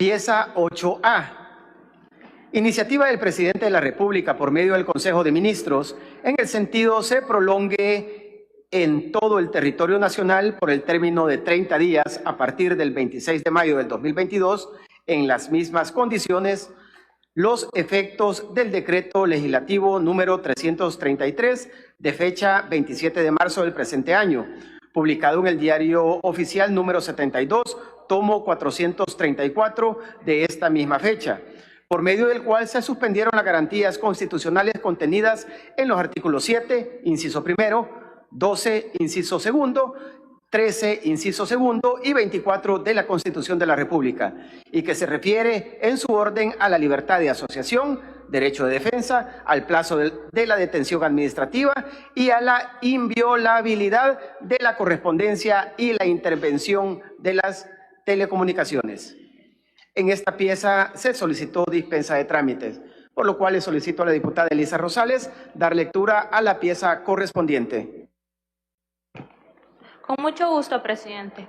Pieza 8A. Iniciativa del Presidente de la República por medio del Consejo de Ministros en el sentido se prolongue en todo el territorio nacional por el término de 30 días a partir del 26 de mayo del 2022 en las mismas condiciones los efectos del decreto legislativo número 333 de fecha 27 de marzo del presente año, publicado en el Diario Oficial número 72, tomo 434 de esta misma fecha, por medio del cual se suspendieron las garantías constitucionales contenidas en los artículos 7, inciso primero, 12, inciso segundo, 13, inciso segundo y 24 de la Constitución de la República, y que se refiere en su orden a la libertad de asociación, derecho de defensa, al plazo de la detención administrativa y a la inviolabilidad de la correspondencia y la intervención de las telecomunicaciones. En esta pieza se solicitó dispensa de trámites, por lo cual le solicito a la diputada Elisa Rosales dar lectura a la pieza correspondiente. Con mucho gusto, presidente.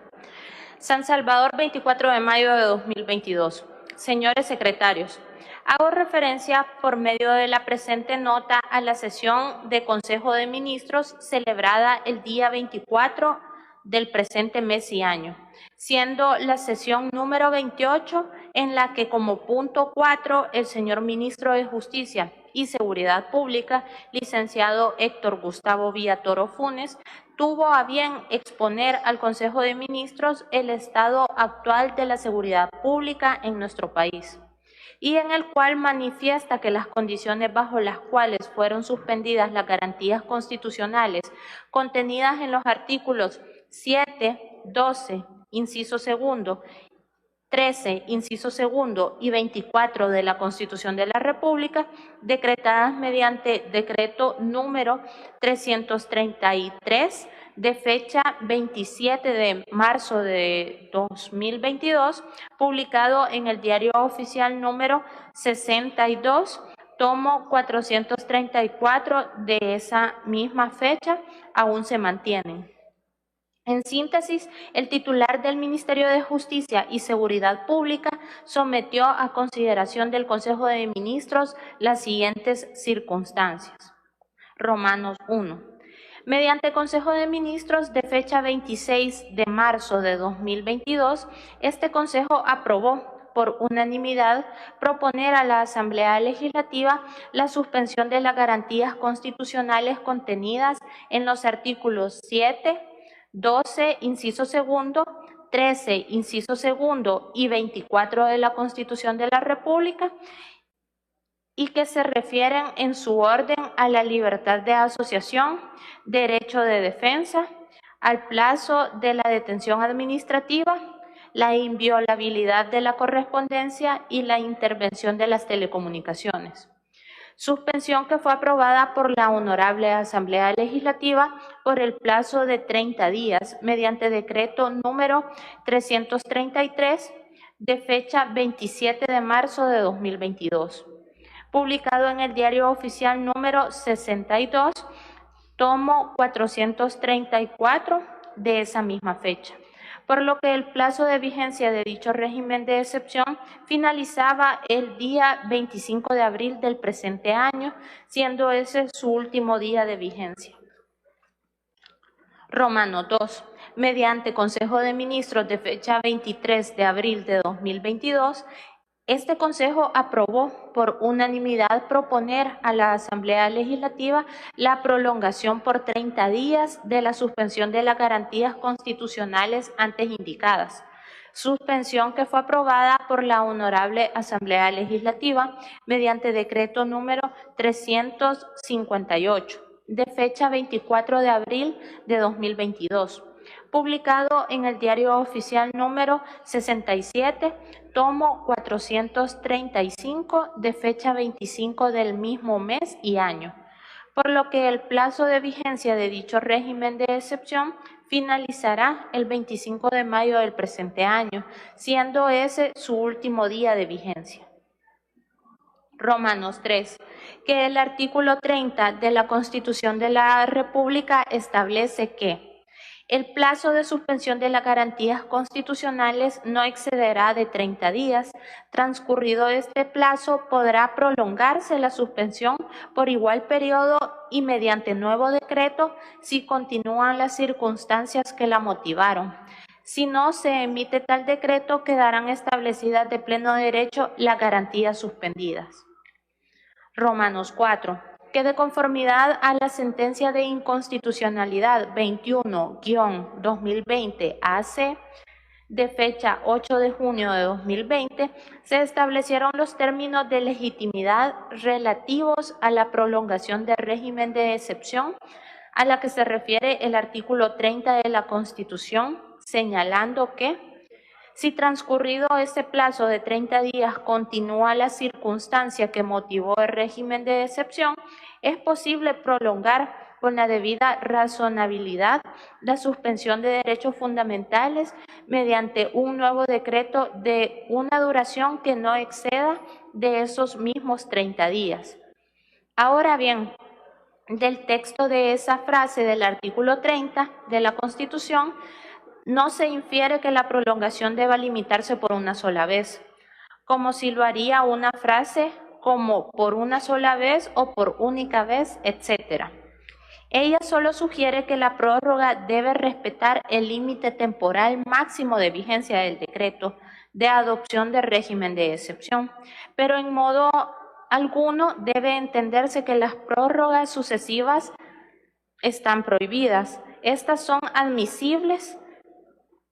San Salvador, 24 de mayo de 2022. Señores secretarios, hago referencia por medio de la presente nota a la sesión de Consejo de Ministros celebrada el día 24 del presente mes y año, siendo la sesión número 28 en la que como punto 4 el señor Ministro de Justicia y Seguridad Pública, licenciado Héctor Gustavo Villatoro Funes, tuvo a bien exponer al Consejo de Ministros el estado actual de la seguridad pública en nuestro país, y en el cual manifiesta que las condiciones bajo las cuales fueron suspendidas las garantías constitucionales contenidas en los artículos 7, 12, inciso segundo, 13, inciso segundo y 24 de la Constitución de la República, decretadas mediante decreto número 333 de fecha 27 de marzo de 2022, publicado en el Diario Oficial número 62, tomo 434 de esa misma fecha, aún se mantienen. En síntesis, el titular del Ministerio de Justicia y Seguridad Pública sometió a consideración del Consejo de Ministros las siguientes circunstancias. Romanos 1. Mediante Consejo de Ministros de fecha 26 de marzo de 2022, este Consejo aprobó por unanimidad proponer a la Asamblea Legislativa la suspensión de las garantías constitucionales contenidas en los artículos 7, 12, inciso segundo, 13, inciso segundo y 24 de la Constitución de la República, y que se refieren en su orden a la libertad de asociación, derecho de defensa, al plazo de la detención administrativa, la inviolabilidad de la correspondencia y la intervención de las telecomunicaciones. Suspensión que fue aprobada por la Honorable Asamblea Legislativa por el plazo de 30 días mediante decreto número 333 de fecha 27 de marzo de 2022, publicado en el Diario Oficial número 62, tomo 434 de esa misma fecha, por lo que el plazo de vigencia de dicho régimen de excepción finalizaba el día 25 de abril del presente año, siendo ese su último día de vigencia. Romano 2. Mediante Consejo de Ministros de fecha 23 de abril de 2022, este Consejo aprobó por unanimidad proponer a la Asamblea Legislativa la prolongación por 30 días de la suspensión de las garantías constitucionales antes indicadas, suspensión que fue aprobada por la Honorable Asamblea Legislativa mediante decreto número 358 de fecha 24 de abril de 2022, publicado en el Diario Oficial número 67, tomo 435 de fecha 25 del mismo mes y año, por lo que el plazo de vigencia de dicho régimen de excepción finalizará el 25 de mayo del presente año, siendo ese su último día de vigencia. Romanos 3, que el artículo 30 de la Constitución de la República establece que El plazo de suspensión de las garantías constitucionales no excederá de 30 días. Transcurrido este plazo, podrá prolongarse la suspensión por igual periodo y mediante nuevo decreto si continúan las circunstancias que la motivaron. Si no se emite tal decreto, quedarán establecidas de pleno derecho las garantías suspendidas. Romanos 4. Que de conformidad a la sentencia de inconstitucionalidad 21-2020 AC, de fecha 8 de junio de 2020, se establecieron los términos de legitimidad relativos a la prolongación del régimen de excepción a la que se refiere el artículo 30 de la Constitución, señalando que si transcurrido este plazo de 30 días continúa la circunstancia que motivó el régimen de excepción, es posible prolongar con la debida razonabilidad la suspensión de derechos fundamentales mediante un nuevo decreto de una duración que no exceda de esos mismos 30 días. Ahora bien, del texto de esa frase del artículo 30 de la Constitución, no se infiere que la prolongación deba limitarse por una sola vez, como si lo haría una frase como por una sola vez o por única vez, etc. Ella solo sugiere que la prórroga debe respetar el límite temporal máximo de vigencia del decreto de adopción del régimen de excepción, pero en modo alguno debe entenderse que las prórrogas sucesivas están prohibidas. Estas son admisibles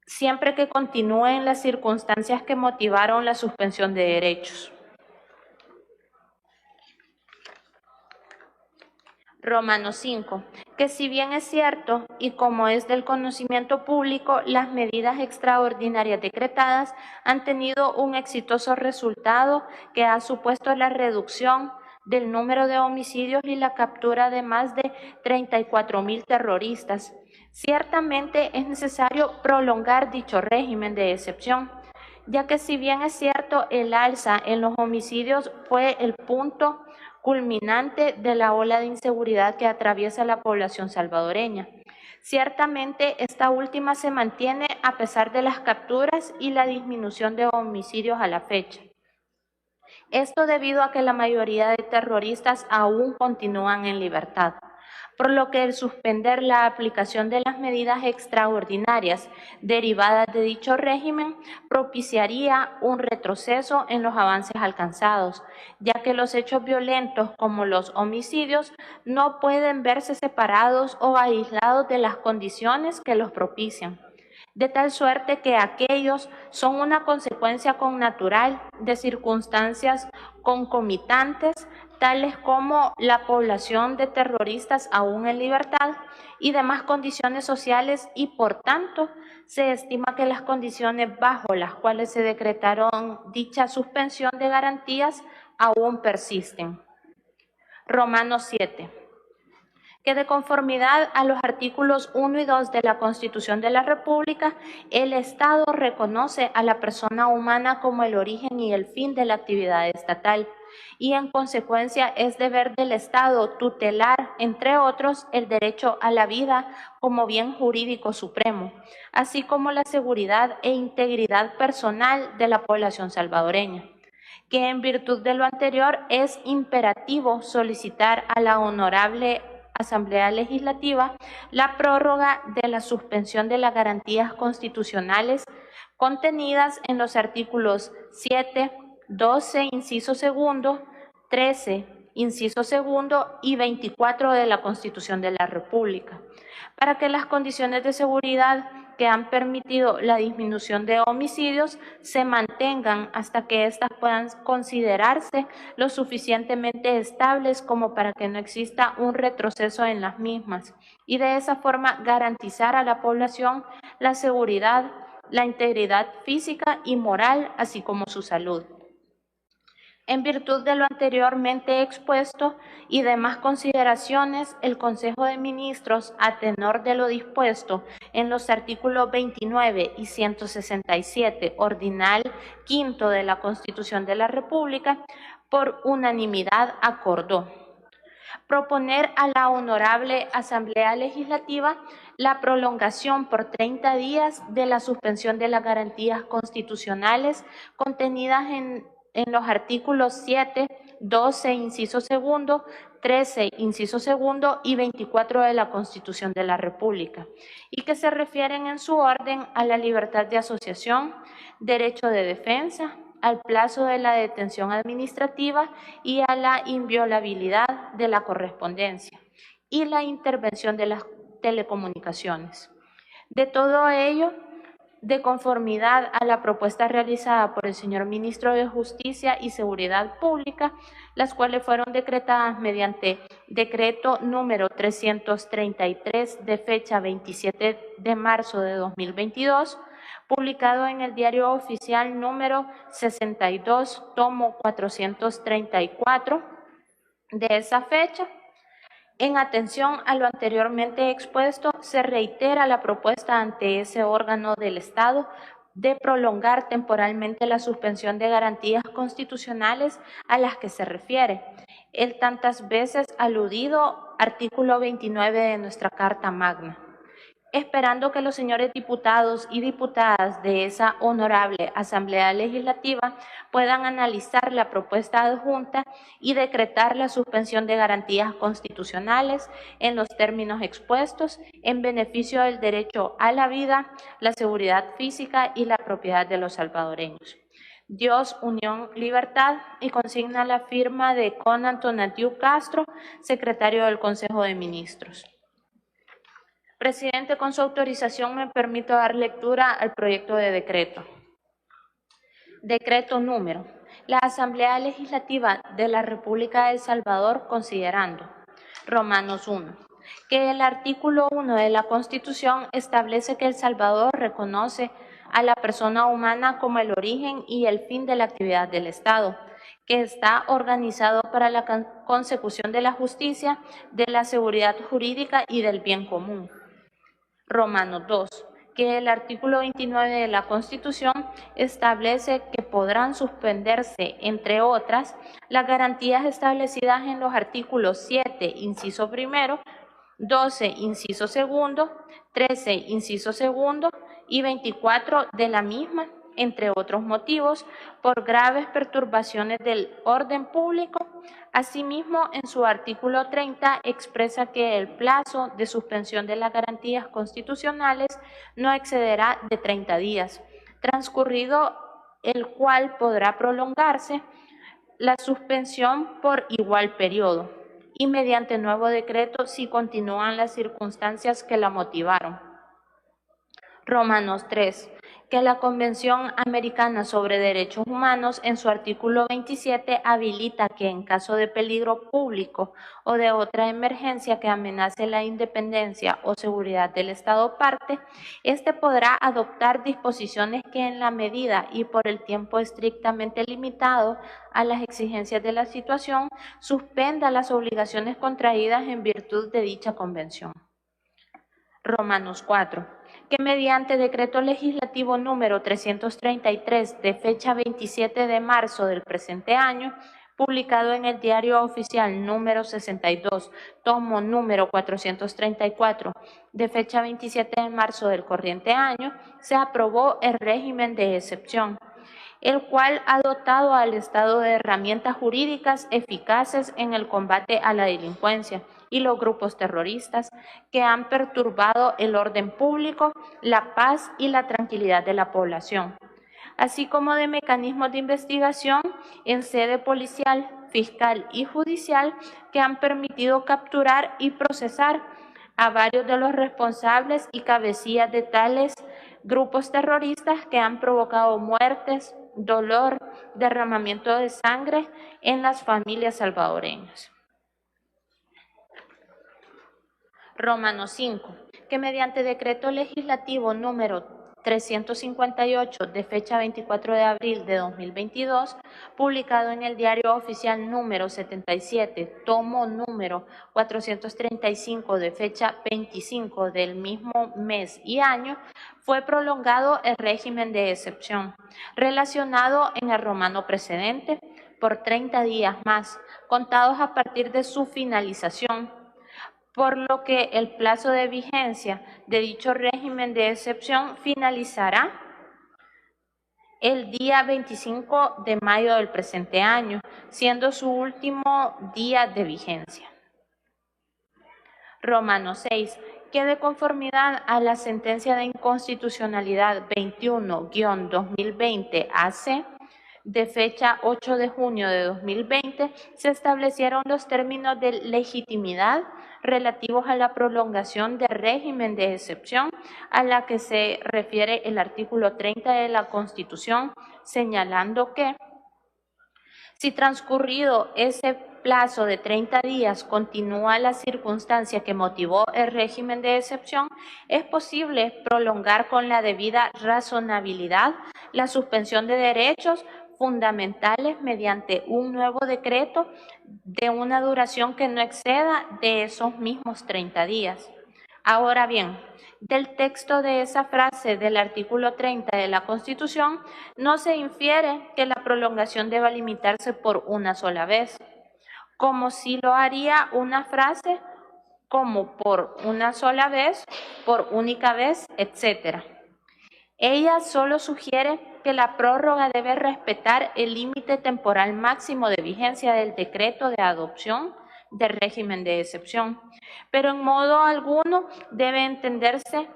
siempre que continúen las circunstancias que motivaron la suspensión de derechos. Romanos 5. Que si bien es cierto, y como es del conocimiento público, las medidas extraordinarias decretadas han tenido un exitoso resultado que ha supuesto la reducción del número de homicidios y la captura de más de 34,000 terroristas. Ciertamente es necesario prolongar dicho régimen de excepción, ya que si bien es cierto el alza en los homicidios fue el punto culminante de la ola de inseguridad que atraviesa la población salvadoreña. Ciertamente esta última se mantiene a pesar de las capturas y la disminución de homicidios a la fecha. Esto debido a que la mayoría de terroristas aún continúan en libertad, por lo que el suspender la aplicación de las medidas extraordinarias derivadas de dicho régimen propiciaría un retroceso en los avances alcanzados, ya que los hechos violentos como los homicidios no pueden verse separados o aislados de las condiciones que los propician, de tal suerte que aquellos son una consecuencia connatural de circunstancias concomitantes, tales como la población de terroristas aún en libertad y demás condiciones sociales, y por tanto se estima que las condiciones bajo las cuales se decretaron dicha suspensión de garantías aún persisten. Romanos 7. Que de conformidad a los artículos 1 y 2 de la Constitución de la República, el Estado reconoce a la persona humana como el origen y el fin de la actividad estatal, y en consecuencia es deber del Estado tutelar, entre otros, el derecho a la vida como bien jurídico supremo, así como la seguridad e integridad personal de la población salvadoreña, que en virtud de lo anterior es imperativo solicitar a la honorable Asamblea Legislativa la prórroga de la suspensión de las garantías constitucionales contenidas en los artículos 7, 12, inciso segundo, 13, inciso segundo y 24 de la Constitución de la República, para que las condiciones de seguridad que han permitido la disminución de homicidios se mantengan hasta que éstas puedan considerarse lo suficientemente estables como para que no exista un retroceso en las mismas, y de esa forma garantizar a la población la seguridad, la integridad física y moral, así como su salud. En virtud de lo anteriormente expuesto y demás consideraciones, el Consejo de Ministros, a tenor de lo dispuesto en los artículos 29 y 167, ordinal quinto de la Constitución de la República, por unanimidad acordó proponer a la Honorable Asamblea Legislativa la prolongación por 30 días de la suspensión de las garantías constitucionales contenidas en los artículos 7, 12, inciso segundo, 13, inciso segundo y 24 de la Constitución de la República, y que se refieren en su orden a la libertad de asociación, derecho de defensa, al plazo de la detención administrativa y a la inviolabilidad de la correspondencia y la intervención de las telecomunicaciones. De todo ello, de conformidad a la propuesta realizada por el señor Ministro de Justicia y Seguridad Pública, las cuales fueron decretadas mediante decreto número 333 de fecha 27 de marzo de 2022, publicado en el Diario Oficial número 62, tomo 434 de esa fecha. En atención a lo anteriormente expuesto, se reitera la propuesta ante ese órgano del Estado de prolongar temporalmente la suspensión de garantías constitucionales a las que se refiere el tantas veces aludido artículo 29 de nuestra Carta Magna, esperando que los señores diputados y diputadas de esa honorable Asamblea Legislativa puedan analizar la propuesta adjunta y decretar la suspensión de garantías constitucionales en los términos expuestos en beneficio del derecho a la vida, la seguridad física y la propiedad de los salvadoreños. Dios, Unión, Libertad, y consigna la firma de Conan Tonatiuh Castro, secretario del Consejo de Ministros. Presidente, con su autorización me permito dar lectura al proyecto de decreto. Decreto número. La Asamblea Legislativa de la República de El Salvador, considerando, Romanos 1, que el artículo 1 de la Constitución establece que El Salvador reconoce a la persona humana como el origen y el fin de la actividad del Estado, que está organizado para la consecución de la justicia, de la seguridad jurídica y del bien común. Romanos 2, que el artículo 29 de la Constitución establece que podrán suspenderse, entre otras, las garantías establecidas en los artículos 7, inciso primero, 12, inciso segundo, 13, inciso segundo y 24 de la misma, entre otros motivos, por graves perturbaciones del orden público. Asimismo, en su artículo 30 expresa que el plazo de suspensión de las garantías constitucionales no excederá de 30 días, transcurrido el cual podrá prolongarse la suspensión por igual periodo y mediante nuevo decreto si continúan las circunstancias que la motivaron. Romanos 3, que la Convención Americana sobre Derechos Humanos en su artículo 27 habilita que en caso de peligro público o de otra emergencia que amenace la independencia o seguridad del Estado parte, éste podrá adoptar disposiciones que en la medida y por el tiempo estrictamente limitado a las exigencias de la situación suspenda las obligaciones contraídas en virtud de dicha convención. Romanos 4, que mediante decreto legislativo número 333 de fecha 27 de marzo del presente año, publicado en el Diario Oficial número 62, tomo número 434, de fecha 27 de marzo del corriente año, se aprobó el régimen de excepción, el cual ha dotado al Estado de herramientas jurídicas eficaces en el combate a la delincuencia y los grupos terroristas que han perturbado el orden público, la paz y la tranquilidad de la población, así como de mecanismos de investigación en sede policial, fiscal y judicial que han permitido capturar y procesar a varios de los responsables y cabecillas de tales grupos terroristas que han provocado muertes, dolor, derramamiento de sangre en las familias salvadoreñas. Romanos 5, que mediante decreto legislativo número 358 de fecha 24 de abril de 2022, publicado en el Diario Oficial número 77, tomo número 435 de fecha 25 del mismo mes y año, fue prolongado el régimen de excepción relacionado en el romano precedente por 30 días más, contados a partir de su finalización, por lo que el plazo de vigencia de dicho régimen de excepción finalizará el día 25 de mayo del presente año, siendo su último día de vigencia. Romano 6. Que de conformidad a la sentencia de inconstitucionalidad 21-2020 AC, de fecha 8 de junio de 2020, se establecieron los términos de legitimidad relativos a la prolongación del régimen de excepción a la que se refiere el artículo 30 de la Constitución, señalando que si transcurrido ese plazo de 30 días continúa la circunstancia que motivó el régimen de excepción, es posible prolongar con la debida razonabilidad la suspensión de derechos fundamentales mediante un nuevo decreto de una duración que no exceda de esos mismos 30 días. Ahora bien, del texto de esa frase del artículo 30 de la Constitución no se infiere que la prolongación deba limitarse por una sola vez, como si lo haría una frase como por una sola vez, por única vez, etc. Ella solo sugiere que la prórroga debe respetar el límite temporal máximo de vigencia del decreto de adopción del régimen de excepción, pero en modo alguno debe entenderse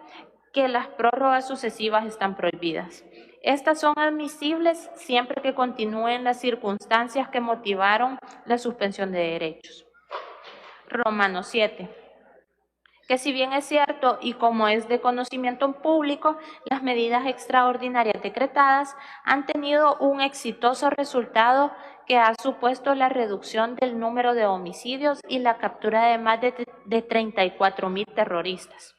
que las prórrogas sucesivas están prohibidas. Estas son admisibles siempre que continúen las circunstancias que motivaron la suspensión de derechos. Romano 7. Que si bien es cierto y como es de conocimiento público, las medidas extraordinarias decretadas han tenido un exitoso resultado que ha supuesto la reducción del número de homicidios y la captura de más de 34,000 terroristas.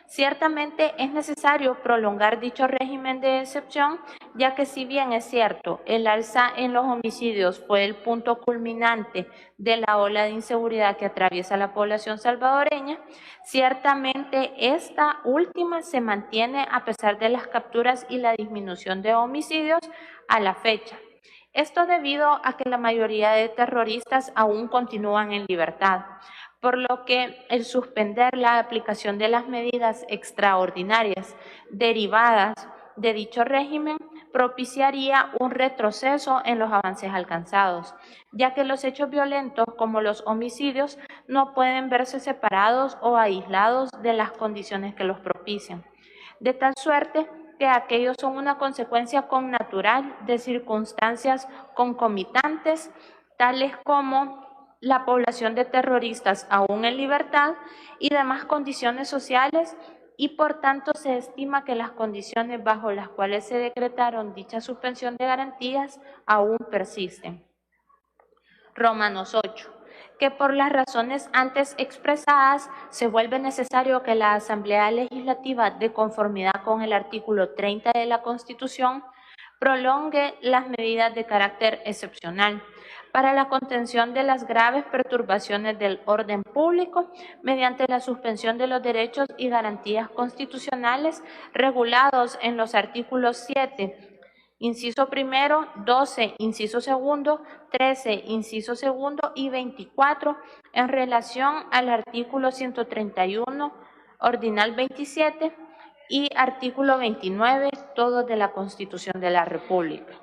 Ciertamente es necesario prolongar dicho régimen de excepción, ya que si bien es cierto, el alza en los homicidios fue el punto culminante de la ola de inseguridad que atraviesa la población salvadoreña, ciertamente esta última se mantiene a pesar de las capturas y la disminución de homicidios a la fecha. Esto debido a que la mayoría de terroristas aún continúan en libertad, por lo que el suspender la aplicación de las medidas extraordinarias derivadas de dicho régimen propiciaría un retroceso en los avances alcanzados, ya que los hechos violentos como los homicidios no pueden verse separados o aislados de las condiciones que los propician, de tal suerte que aquellos son una consecuencia connatural de circunstancias concomitantes, tales como la población de terroristas aún en libertad y demás condiciones sociales, y por tanto se estima que las condiciones bajo las cuales se decretaron dicha suspensión de garantías aún persisten. Romanos 8. Que por las razones antes expresadas se vuelve necesario que la Asamblea Legislativa, de conformidad con el artículo 30 de la Constitución, prolongue las medidas de carácter excepcional para la contención de las graves perturbaciones del orden público mediante la suspensión de los derechos y garantías constitucionales regulados en los artículos 7, inciso primero, 12, inciso segundo, 13, inciso segundo y 24 en relación al artículo 131, ordinal 27 y artículo 29, todos de la Constitución de la República.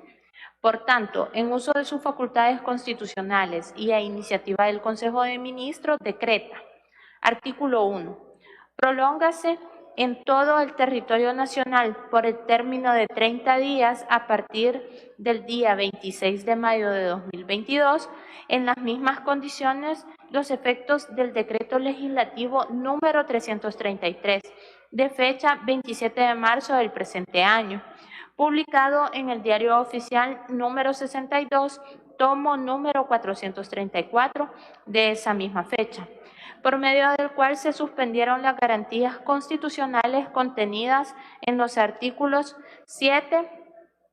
Por tanto, en uso de sus facultades constitucionales y a iniciativa del Consejo de Ministros, decreta. Artículo 1. Prolóngase en todo el territorio nacional por el término de 30 días a partir del día 26 de mayo de 2022, en las mismas condiciones, los efectos del decreto legislativo número 333, de fecha 27 de marzo del presente año, publicado en el Diario Oficial número 62, tomo número 434 de esa misma fecha, por medio del cual se suspendieron las garantías constitucionales contenidas en los artículos 7,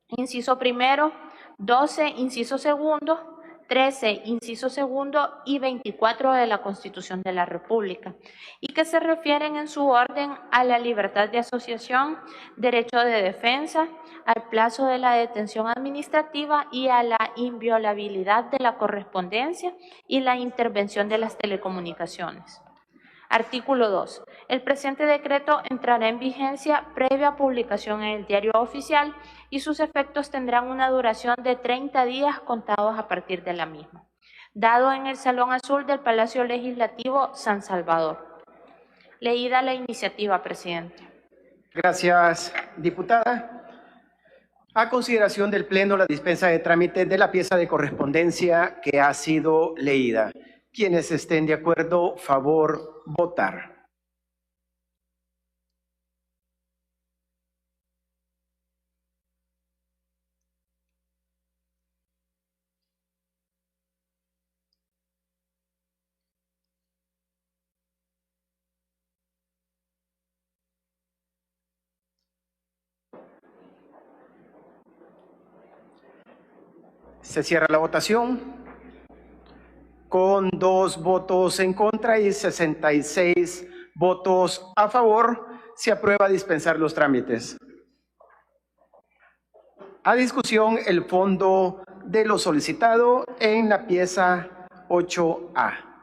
inciso primero, 12, inciso segundo, 13, inciso segundo y 24 de la Constitución de la República, y que se refieren en su orden a la libertad de asociación, derecho de defensa, al plazo de la detención administrativa y a la inviolabilidad de la correspondencia y la intervención de las telecomunicaciones. Artículo 2. El presente decreto entrará en vigencia previa publicación en el Diario Oficial y sus efectos tendrán una duración de 30 días contados a partir de la misma. Dado en el Salón Azul del Palacio Legislativo San Salvador. Leída la iniciativa, presidente. Gracias, diputada. A consideración del Pleno, la dispensa de trámite de la pieza de correspondencia que ha sido leída. Quienes estén de acuerdo, favor, votar. Se cierra la votación. Con 2 votos en contra y 66 votos a favor, se aprueba dispensar los trámites. A discusión el fondo de lo solicitado en la pieza 8A.